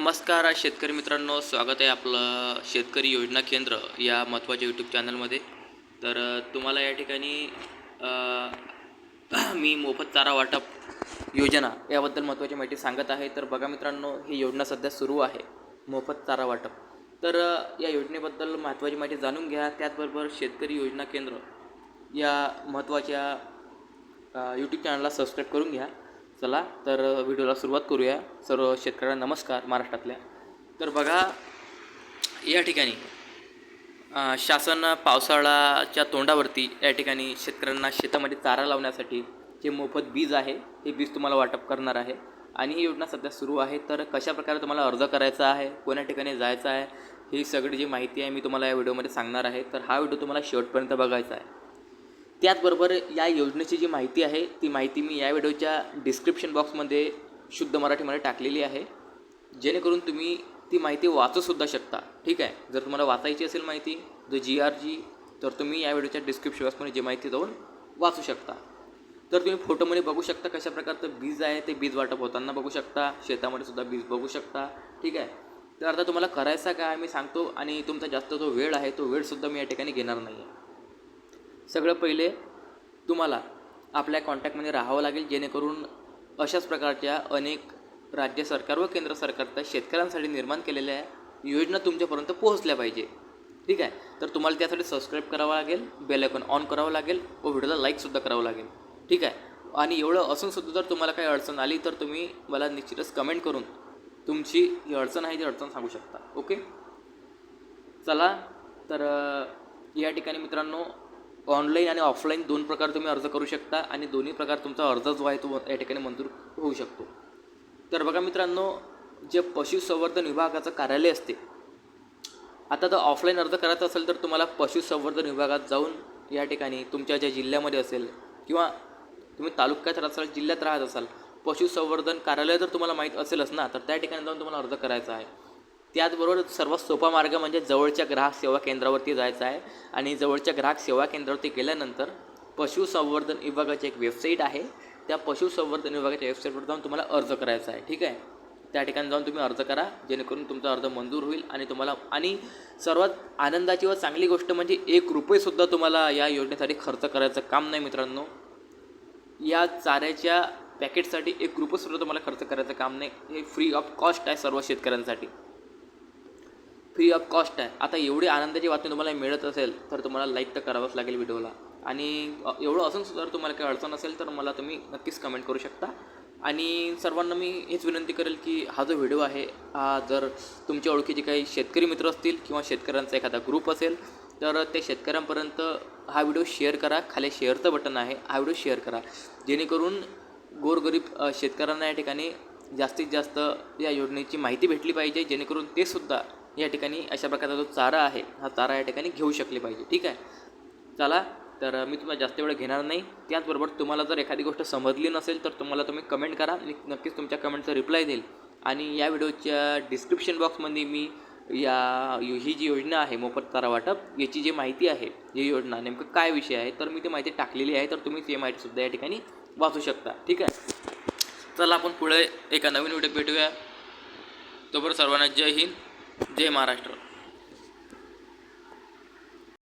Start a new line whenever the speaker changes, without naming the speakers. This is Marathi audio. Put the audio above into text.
नमस्कार शेतकरी मित्रांनो, स्वागत आहे आपलं शेतकरी योजना केंद्र या महत्त्वाच्या यूट्यूब चॅनलमध्ये. तर तुम्हाला या ठिकाणी मी मोफत चारा वाटप योजना याबद्दल महत्त्वाची माहिती सांगत आहे. तर बघा मित्रांनो, ही योजना सध्या सुरू आहे, मोफत चारा वाटप. तर या योजनेबद्दल महत्त्वाची माहिती जाणून घ्या. त्याचबरोबर शेतकरी योजना केंद्र या महत्त्वाच्या यूट्यूब चॅनलला सबस्क्राईब करून घ्या. चला तर व्हिडिओला सुरुवात करूया. सर्व शेतकऱ्यांना नमस्कार महाराष्ट्रातल्या. तर बघा, या ठिकाणी शासन पावसाळ्याच्या तोंडावरती या ठिकाणी शेतकऱ्यांना शेतामध्ये चारा लावण्यासाठी जे मोफत बीज आहे हे बीज तुम्हाला वाटप करणार आहे. आणि ही योजना सध्या सुरू आहे. तर कशाप्रकारे तुम्हाला अर्ज करायचा आहे, कोण्या ठिकाणी जायचं आहे, ही सगळी जी माहिती आहे मी तुम्हाला या व्हिडिओमध्ये सांगणार आहे. तर हा व्हिडिओ तुम्हाला शेवटपर्यंत बघायचा आहे. त्याचबरोबर या योजनेची जी माहिती आहे ती माहिती मी या व्हिडिओच्या डिस्क्रिप्शन बॉक्समध्ये शुद्ध मराठीमध्ये टाकलेली आहे, जेणेकरून तुम्ही ती माहिती वाचूसुद्धा शकता. ठीक आहे. जर तुम्हाला वाचायची असेल माहिती GRG, तर तुम्ही या व्हिडिओच्या डिस्क्रिप्शन बॉक्समध्ये जी माहिती जाऊन वाचू शकता. तर तुम्ही फोटोमध्ये बघू शकता कशा प्रकारचं बीज आहे, ते बीज वाटप होताना बघू शकता. शेतामध्ये सुद्धा बीज बघू शकता. ठीक आहे. तर आता तुम्हाला करायचा काय मी सांगतो, आणि तुमचा जास्त जो वेळ आहे तो वेळसुद्धा मी या ठिकाणी घेणार नाही आहे. सगळं पहिले तुम्हाला आपल्या कॉन्टॅक्टमध्ये राहावं लागेल, जेणेकरून अशाच प्रकारच्या अनेक राज्य सरकार व केंद्र सरकारच्या शेतकऱ्यांसाठी निर्माण केलेल्या योजना तुमच्यापर्यंत पोहोचल्या पाहिजे. ठीक आहे. तर तुम्हाला त्यासाठी सबस्क्राईब करावं लागेल, बेल आयकॉन ऑन करावं लागेल व व्हिडिओला लाईकसुद्धा करावं लागेल. ठीक आहे. आणि एवढं असूनसुद्धा जर तुम्हाला काही अडचण आली तर तुम्ही मला निश्चितच कमेंट करून तुमची जी अडचण आहे ती अडचण सांगू शकता. ओके. चला तर या ठिकाणी मित्रांनो, ऑनलाईन आणि ऑफलाईन दोन प्रकार तुम्ही अर्ज करू शकता, आणि दोन्ही प्रकार तुमचा अर्ज जो आहे तो या ठिकाणी मंजूर होऊ शकतो. तर बघा मित्रांनो, जे पशुसंवर्धन विभागाचं कार्यालय असते, आता जर ऑफलाईन अर्ज करायचा असेल तर तुम्हाला पशुसंवर्धन विभागात जाऊन या ठिकाणी तुमच्या ज्या जिल्ह्यामध्ये असेल किंवा तुम्ही तालुक्यात राहत असाल, जिल्ह्यात राहत असाल, पशुसंवर्धन कार्यालय जर तुम्हाला माहीत असेलच ना, तर त्या ठिकाणी जाऊन तुम्हाला अर्ज करायचा आहे. त्याचबरोबर सर्वात सोपा मार्ग म्हणजे जवळच्या ग्राहक सेवा केंद्रावरती जायचं आहे. आणि जवळच्या ग्राहक सेवा केंद्रावरती गेल्यानंतर पशुसंवर्धन विभागाची एक वेबसाईट आहे, त्या पशुसंवर्धन विभागाच्या वेबसाईटवर जाऊन तुम्हाला अर्ज करायचा आहे. ठीक आहे. त्या ठिकाणी जाऊन तुम्ही अर्ज करा, जेणेकरून तुमचा अर्ज मंजूर होईल. आणि तुम्हाला, आणि सर्वात आनंदाची व चांगली गोष्ट म्हणजे ₹1 तुम्हाला या योजनेसाठी खर्च करायचं काम नाही मित्रांनो. या चाऱ्याच्या पॅकेटसाठी ₹1 तुम्हाला खर्च करायचं काम नाही. हे फ्री ऑफ कॉस्ट आहे, सर्व शेतकऱ्यांसाठी फ्री ऑफ कॉस्ट आहे. आता एवढी आनंदाची बातमी तुम्हाला मिळत असेल तर तुम्हाला लाईक तर करावंच लागेल व्हिडिओला. आणि एवढं असून सुद्धा जर तुम्हाला काही अडचण असेल तर मला तुम्ही नक्कीच कमेंट करू शकता. आणि सर्वांना मी हेच विनंती करेल की हा जो व्हिडिओ आहे हा जर तुमच्या ओळखीचे काही शेतकरी मित्र असतील किंवा शेतकऱ्यांचा एखादा ग्रुप असेल तर त्या शेतकऱ्यांपर्यंत हा व्हिडिओ शेअर करा. खाली शेअरचं बटन आहे, हा व्हिडिओ शेअर करा, जेणेकरून गोरगरीब शेतकऱ्यांना या ठिकाणी जास्तीत जास्त या योजनेची माहिती भेटली पाहिजे, जेणेकरून ते सुद्धा या ठिकाणी अशा प्रकारचा जो चारा आहे हा चारा या ठिकाणी घेऊ शकले पाहिजे. ठीक आहे. चला तर मी तुम्हाला जास्त वेळ घेणार नाही. त्याचबरोबर तुम्हाला जर एखादी गोष्ट समजली नसेल तर तुम्ही कमेंट करा, मी नक्कीच तुमच्या कमेंटचा रिप्लाय देईल. आणि या व्हिडिओच्या डिस्क्रिप्शन बॉक्समध्ये मी ही जी योजना आहे मोफत चारा वाटप याची जी माहिती आहे, ही योजना नेमकं काय विषय आहे, तर मी ती माहिती टाकलेली आहे. तर तुम्ही ती माहितीसुद्धा या ठिकाणी वाचू शकता. ठीक आहे. चला आपण पुढे एका नवीन व्हिडिओ भेटूया. तोपर्यंत सर्वांना जय हिंद, जय महाराष्ट्र.